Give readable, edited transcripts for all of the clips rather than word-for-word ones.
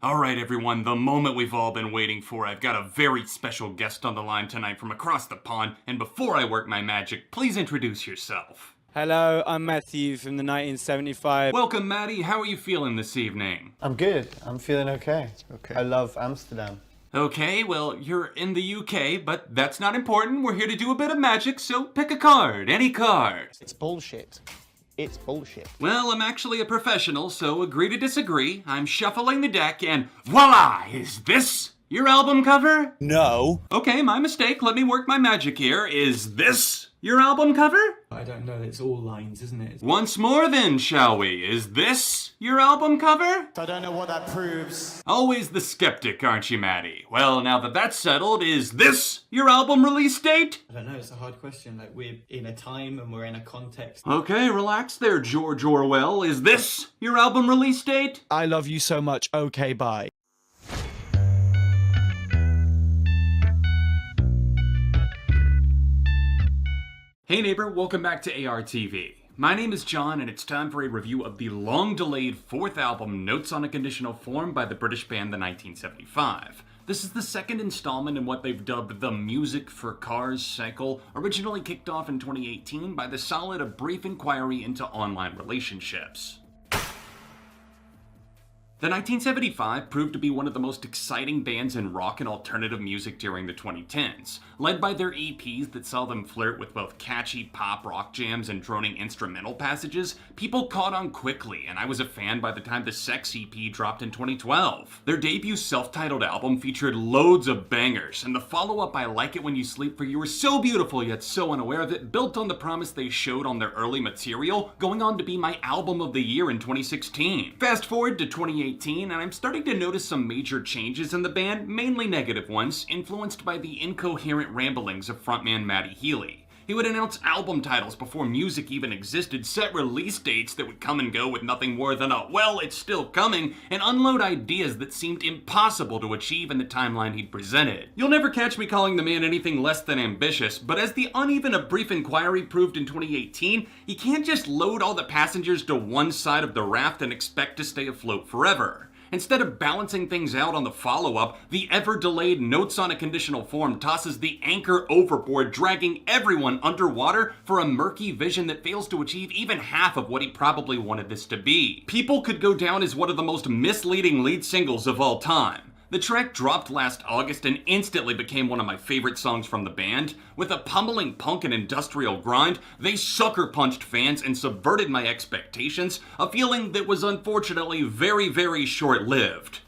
Alright everyone, the moment we've all been waiting for. I've got a very special guest on the line tonight from across the pond, and before I work my magic, please introduce yourself. Hello, I'm Matthew from the 1975. Welcome Matty, how are you feeling this evening? I'm good, I'm feeling okay. I love Amsterdam. Okay, well, you're in the UK, but that's not important. We're here to do a bit of magic, so pick a card, any card. It's bullshit. It's bullshit. Well, I'm actually a professional, so agree to disagree. I'm shuffling the deck, and voila! Is this your album cover? No. Okay, my mistake. Let me work my magic here. Is this your album cover? I don't know, it's all lines, isn't it? Once more then, shall we? Is this your album cover? I don't know what that proves. Always the skeptic, aren't you, Matty? Well, now that that's settled, is this your album release date? I don't know, it's a hard question. Like, we're in a time and we're in a context. Okay, relax there, George Orwell. Is this your album release date? I love you so much, okay, bye. Hey neighbor, welcome back to ARTV. My name is John, and it's time for a review of the long-delayed fourth album, Notes on a Conditional Form, by the British band The 1975. This is the second installment in what they've dubbed the Music for Cars cycle, originally kicked off in 2018 by the solid A Brief Inquiry into Online Relationships. The 1975 proved to be one of the most exciting bands in rock and alternative music during the 2010s. Led by their EPs that saw them flirt with both catchy pop rock jams and droning instrumental passages, people caught on quickly, and I was a fan by the time the Sex EP dropped in 2012. Their debut self-titled album featured loads of bangers, and the follow-up I Like It When You Sleep For You were so beautiful yet so unaware of it, built on the promise they showed on their early material, going on to be my album of the year in 2016. Fast forward to 2018, and I'm starting to notice some major changes in the band, mainly negative ones, influenced by the incoherent ramblings of frontman Matty Healy. He would announce album titles before music even existed, set release dates that would come and go with nothing more than a, well, it's still coming, and unload ideas that seemed impossible to achieve in the timeline he'd presented. You'll never catch me calling the man anything less than ambitious, but as the uneven A Brief Inquiry proved in 2018, you can't just load all the passengers to one side of the raft and expect to stay afloat forever. Instead of balancing things out on the follow-up, the ever-delayed Notes on a Conditional Form tosses the anchor overboard, dragging everyone underwater for a murky vision that fails to achieve even half of what he probably wanted this to be. People Could Go Down is one of the most misleading lead singles of all time. The track dropped last August and instantly became one of my favorite songs from the band. With a pummeling punk and industrial grind, they sucker-punched fans and subverted my expectations, a feeling that was unfortunately very, very short-lived.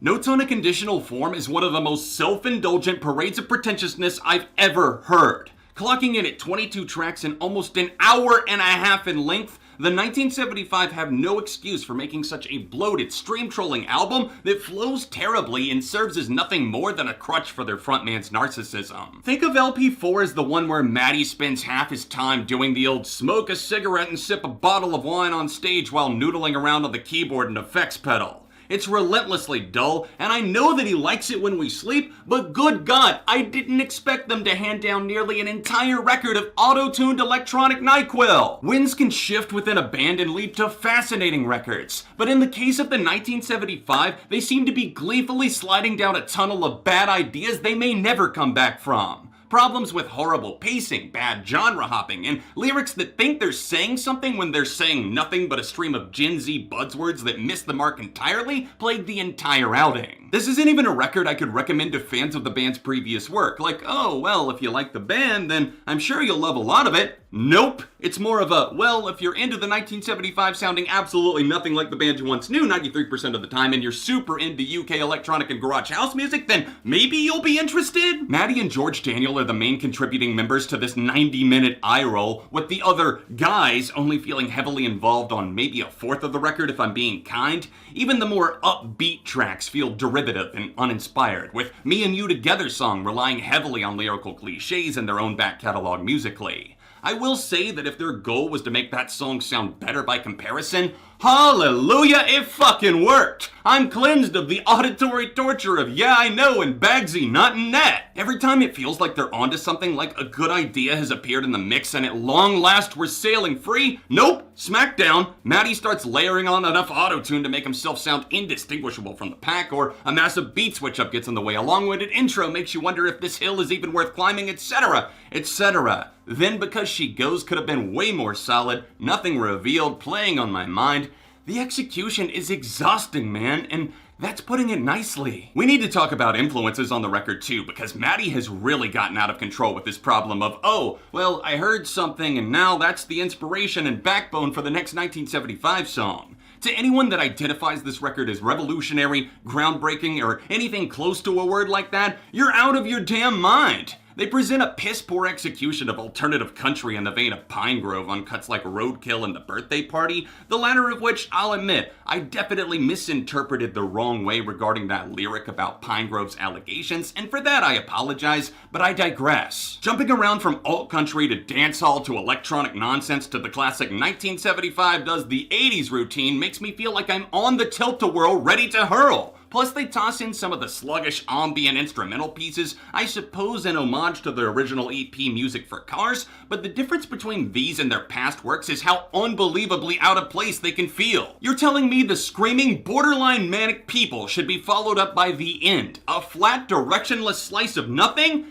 Notes on a Conditional Form is one of the most self-indulgent parades of pretentiousness I've ever heard. Clocking in at 22 tracks and almost an hour and a half in length, the 1975 have no excuse for making such a bloated, stream-trolling album that flows terribly and serves as nothing more than a crutch for their frontman's narcissism. Think of LP4 as the one where Matty spends half his time doing the old smoke a cigarette and sip a bottle of wine on stage while noodling around on the keyboard and effects pedal. It's relentlessly dull, and I know that he likes it when we sleep, but good God, I didn't expect them to hand down nearly an entire record of auto-tuned electronic NyQuil. Winds can shift within a band and lead to fascinating records, but in the case of the 1975, they seem to be gleefully sliding down a tunnel of bad ideas they may never come back from. Problems with horrible pacing, bad genre hopping, and lyrics that think they're saying something when they're saying nothing but a stream of Gen Z buzzwords that miss the mark entirely plagued the entire outing. This isn't even a record I could recommend to fans of the band's previous work, like, oh, well, if you like the band, then I'm sure you'll love a lot of it. Nope. It's more of a, well, if you're into the 1975 sounding absolutely nothing like the band you once knew 93% of the time, and you're super into UK electronic and garage house music, then maybe you'll be interested. Matty and George Daniel are the main contributing members to this 90-minute eye roll, with the other guys only feeling heavily involved on maybe a fourth of the record if I'm being kind. Even the more upbeat tracks feel derivative and uninspired, with Me and You Together song relying heavily on lyrical cliches in their own back catalog musically. I will say that if their goal was to make that song sound better by comparison, Hallelujah, it fucking worked! I'm cleansed of the auditory torture of yeah, I know and Bagsy not in that. Every time it feels like they're onto something, like a good idea has appeared in the mix and at long last we're sailing free, nope, smackdown, Matty starts layering on enough auto-tune to make himself sound indistinguishable from the pack, or a massive beat switch up gets in the way, a long-winded intro makes you wonder if this hill is even worth climbing, etc., etc. Then because She Goes could have been way more solid, nothing revealed, playing on my mind. The execution is exhausting, man, and that's putting it nicely. We need to talk about influences on the record too, because Matty has really gotten out of control with this problem of, oh, well, I heard something and now that's the inspiration and backbone for the next 1975 song. To anyone that identifies this record as revolutionary, groundbreaking, or anything close to a word like that, you're out of your damn mind. They present a piss-poor execution of alternative country in the vein of Pine Grove on cuts like Roadkill and The Birthday Party, the latter of which, I'll admit, I definitely misinterpreted the wrong way regarding that lyric about Pine Grove's allegations, and for that I apologize, but I digress. Jumping around from alt country to dancehall to electronic nonsense to the classic 1975 does the 80s routine makes me feel like I'm on the tilt-a-whirl ready to hurl. Plus, they toss in some of the sluggish ambient instrumental pieces, I suppose in homage to the original EP Music for Cars, but the difference between these and their past works is how unbelievably out of place they can feel. You're telling me the screaming, borderline manic people should be followed up by The End, a flat, directionless slice of nothing?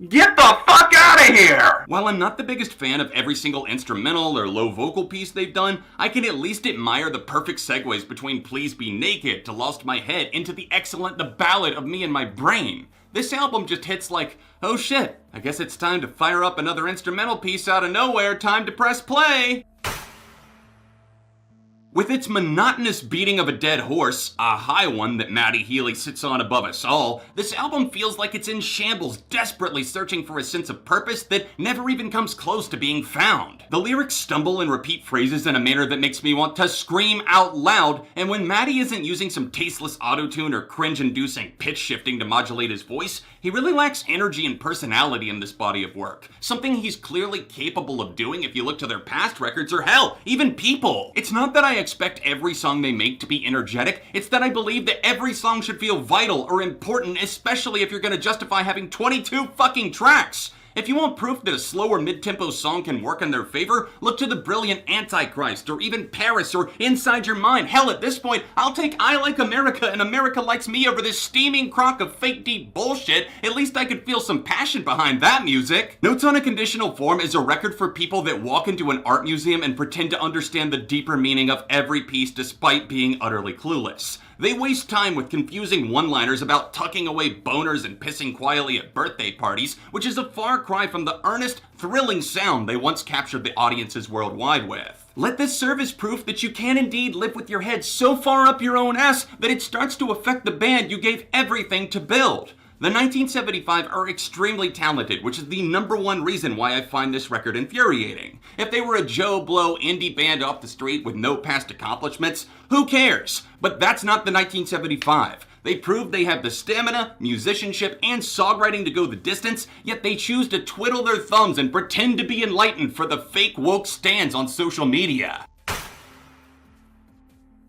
Get the fuck out of here! While I'm not the biggest fan of every single instrumental or low vocal piece they've done, I can at least admire the perfect segues between Please Be Naked to Lost My Head into the excellent The Ballad of Me and My Brain. This album just hits like, oh shit, I guess it's time to fire up another instrumental piece out of nowhere, time to press play! With its monotonous beating of a dead horse, a high one that Matty Healy sits on above us all, this album feels like it's in shambles, desperately searching for a sense of purpose that never even comes close to being found. The lyrics stumble and repeat phrases in a manner that makes me want to scream out loud, and when Matty isn't using some tasteless autotune or cringe-inducing pitch shifting to modulate his voice, he really lacks energy and personality in this body of work. Something he's clearly capable of doing if you look to their past records or hell, even People. It's not that I expect every song they make to be energetic, it's that I believe that every song should feel vital or important, especially if you're gonna justify having 22 fucking tracks. If you want proof that a slower mid-tempo song can work in their favor, look to the brilliant Antichrist, or even Paris, or Inside Your Mind. Hell, at this point, I'll take I Like America and America Likes Me over this steaming crock of fake deep bullshit. At least I could feel some passion behind that music. Notes on a Conditional Form is a record for people that walk into an art museum and pretend to understand the deeper meaning of every piece despite being utterly clueless. They waste time with confusing one-liners about tucking away boners and pissing quietly at birthday parties, which is a far cry from the earnest, thrilling sound they once captured the audiences worldwide with. Let this serve as proof that you can indeed live with your head so far up your own ass that it starts to affect the band you gave everything to build. The 1975 are extremely talented, which is the #1 reason why I find this record infuriating. If they were a Joe Blow indie band off the street with no past accomplishments, who cares? But that's not the 1975. They prove they have the stamina, musicianship, and songwriting to go the distance, yet they choose to twiddle their thumbs and pretend to be enlightened for the fake woke stands on social media.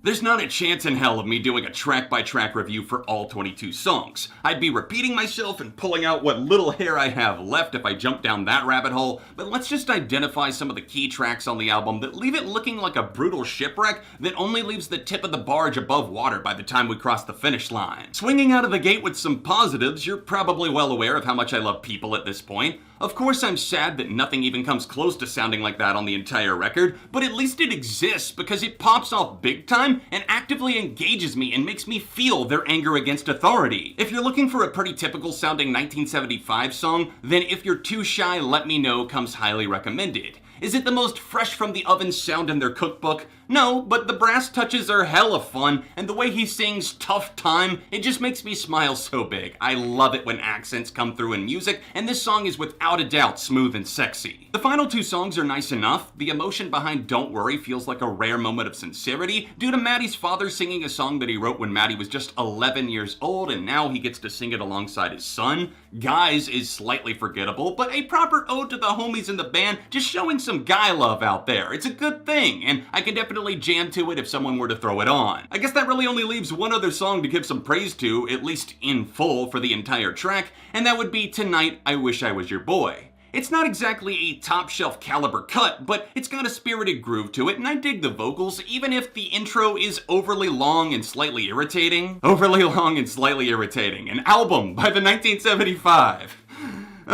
There's not a chance in hell of me doing a track-by-track review for all 22 songs. I'd be repeating myself and pulling out what little hair I have left if I jump down that rabbit hole, but let's just identify some of the key tracks on the album that leave it looking like a brutal shipwreck that only leaves the tip of the barge above water by the time we cross the finish line. Swinging out of the gate with some positives, you're probably well aware of how much I love People at this point. Of course, I'm sad that nothing even comes close to sounding like that on the entire record, but at least it exists because it pops off big time and actively engages me and makes me feel their anger against authority. If you're looking for a pretty typical sounding 1975 song, then If You're Too Shy, Let Me Know comes highly recommended. Is it the most fresh from the oven sound in their cookbook? No, but the brass touches are hella fun, and the way he sings Tough Time, it just makes me smile so big. I love it when accents come through in music, and this song is without a doubt smooth and sexy. The final two songs are nice enough. The emotion behind Don't Worry feels like a rare moment of sincerity, due to Matty's father singing a song that he wrote when Matty was just 11 years old, and now he gets to sing it alongside his son. Guys is slightly forgettable, but a proper ode to the homies in the band, just showing some guy love out there. It's a good thing, and I can definitely definitely jam to it if someone were to throw it on. I guess that really only leaves one other song to give some praise to, at least in full for the entire track, and that would be Tonight I Wish I Was Your Boy. It's not exactly a top shelf caliber cut, but it's got a spirited groove to it, and I dig the vocals, even if the intro is overly long and slightly irritating. Overly long and slightly irritating. An album by the 1975.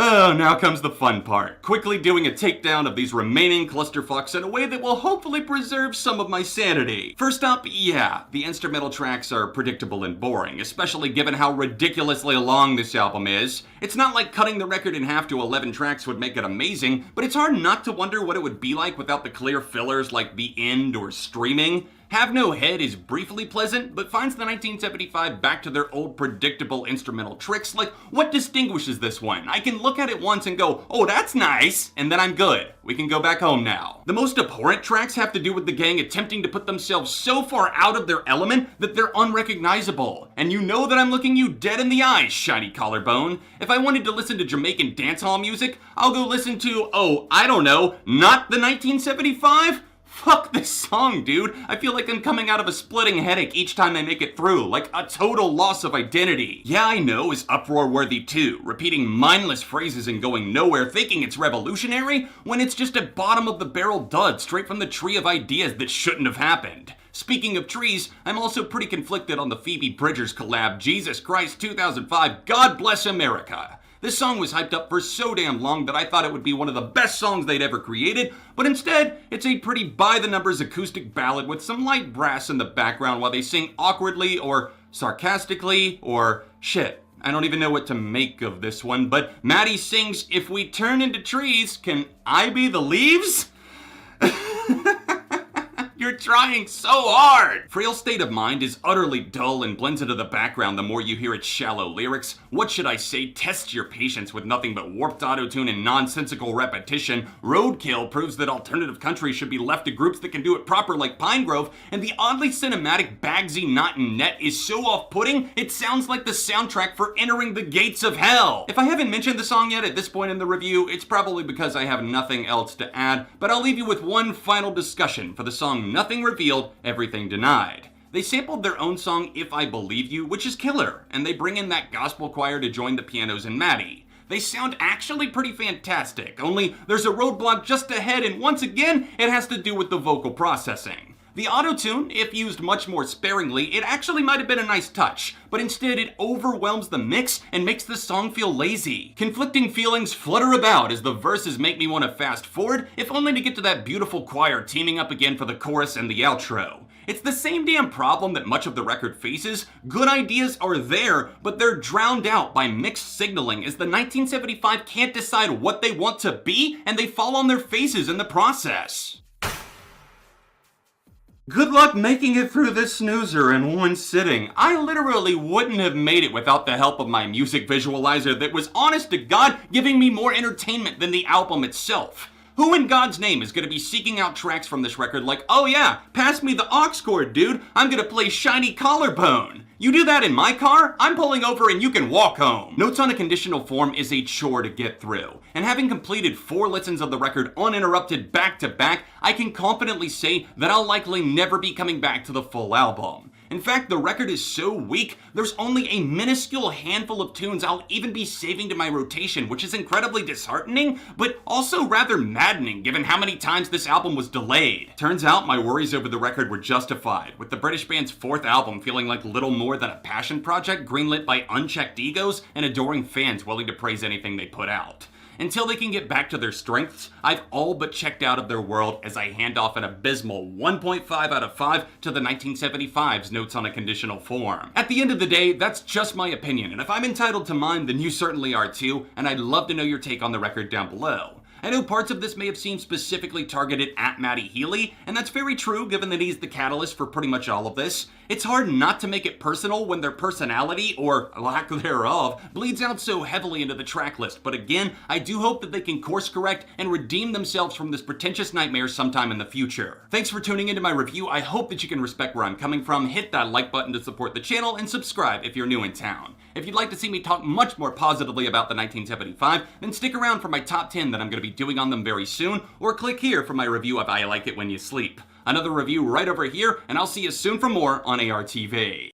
Oh, now comes the fun part. Quickly doing a takedown of these remaining clusterfucks in a way that will hopefully preserve some of my sanity. First up, yeah, the instrumental tracks are predictable and boring, especially given how ridiculously long this album is. It's not like cutting the record in half to 11 tracks would make it amazing, but it's hard not to wonder what it would be like without the clear fillers like The End or Streaming. Have No Head is briefly pleasant, but finds the 1975 back to their old predictable instrumental tricks. Like, what distinguishes this one? I can look at it once and go, oh, that's nice, and then I'm good. We can go back home now. The most abhorrent tracks have to do with the gang attempting to put themselves so far out of their element that they're unrecognizable. And you know that I'm looking you dead in the eyes, shiny collarbone. If I wanted to listen to Jamaican dancehall music, I'll go listen to, oh, I don't know, not the 1975? Fuck this song, dude. I feel like I'm coming out of a splitting headache each time I make it through, like a total loss of identity. Yeah, I know is uproar-worthy too, repeating mindless phrases and going nowhere thinking it's revolutionary when it's just a bottom-of-the-barrel dud straight from the tree of ideas that shouldn't have happened. Speaking of trees, I'm also pretty conflicted on the Phoebe Bridgers collab Jesus Christ 2005 God Bless America. This song was hyped up for so damn long that I thought it would be one of the best songs they'd ever created, but instead, it's a pretty by-the-numbers acoustic ballad with some light brass in the background while they sing awkwardly or sarcastically or shit. I don't even know what to make of this one, but Matty sings, "If we turn into trees, can I be the leaves?" You're trying so hard! Frail's state of mind is utterly dull and blends into the background the more you hear its shallow lyrics. What should I say? Test your patience with nothing but warped autotune and nonsensical repetition. Roadkill proves that alternative country should be left to groups that can do it proper like Pinegrove, and the oddly cinematic Bagsy Not in Net is so off-putting, it sounds like the soundtrack for Entering the Gates of Hell. If I haven't mentioned the song yet at this point in the review, it's probably because I have nothing else to add, but I'll leave you with one final discussion for the song Nothing Revealed, Everything Denied. They sampled their own song If I Believe You, which is killer, and they bring in that gospel choir to join the pianos and Matty. They sound actually pretty fantastic, only there's a roadblock just ahead, and once again, it has to do with the vocal processing. The autotune, if used much more sparingly, it actually might have been a nice touch, but instead it overwhelms the mix and makes the song feel lazy. Conflicting feelings flutter about as the verses make me want to fast forward, if only to get to that beautiful choir teaming up again for the chorus and the outro. It's the same damn problem that much of the record faces. Good ideas are there, but they're drowned out by mixed signaling as the 1975 can't decide what they want to be, and they fall on their faces in the process. Good luck making it through this snoozer in one sitting. I literally wouldn't have made it without the help of my music visualizer that was, honest to God, giving me more entertainment than the album itself. Who in God's name is gonna be seeking out tracks from this record like, oh yeah, pass me the aux cord, dude, I'm gonna play Shiny Collarbone. You do that in my car, I'm pulling over and you can walk home. Notes on a Conditional Form is a chore to get through, and having completed 4 listens of the record uninterrupted back to back, I can confidently say that I'll likely never be coming back to the full album. In fact, the record is so weak, there's only a minuscule handful of tunes I'll even be saving to my rotation, which is incredibly disheartening, but also rather maddening given how many times this album was delayed. Turns out my worries over the record were justified, with the British band's 4th album feeling like little more than a passion project greenlit by unchecked egos and adoring fans willing to praise anything they put out. Until they can get back to their strengths, I've all but checked out of their world as I hand off an abysmal 1.5 out of 5 to the 1975's Notes on a Conditional Form. At the end of the day, that's just my opinion, and if I'm entitled to mine, then you certainly are too, and I'd love to know your take on the record down below. I know parts of this may have seemed specifically targeted at Matty Healy, and that's very true given that he's the catalyst for pretty much all of this. It's hard not to make it personal when their personality, or lack thereof, bleeds out so heavily into the track list, but again, I do hope that they can course correct and redeem themselves from this pretentious nightmare sometime in the future. Thanks for tuning into my review. I hope that you can respect where I'm coming from, hit that like button to support the channel, and subscribe if you're new in town. If you'd like to see me talk much more positively about the 1975, then stick around for my top 10 that I'm going to be doing on them very soon, or click here for my review of I Like It When You Sleep. Another review right over here, and I'll see you soon for more on ARTV.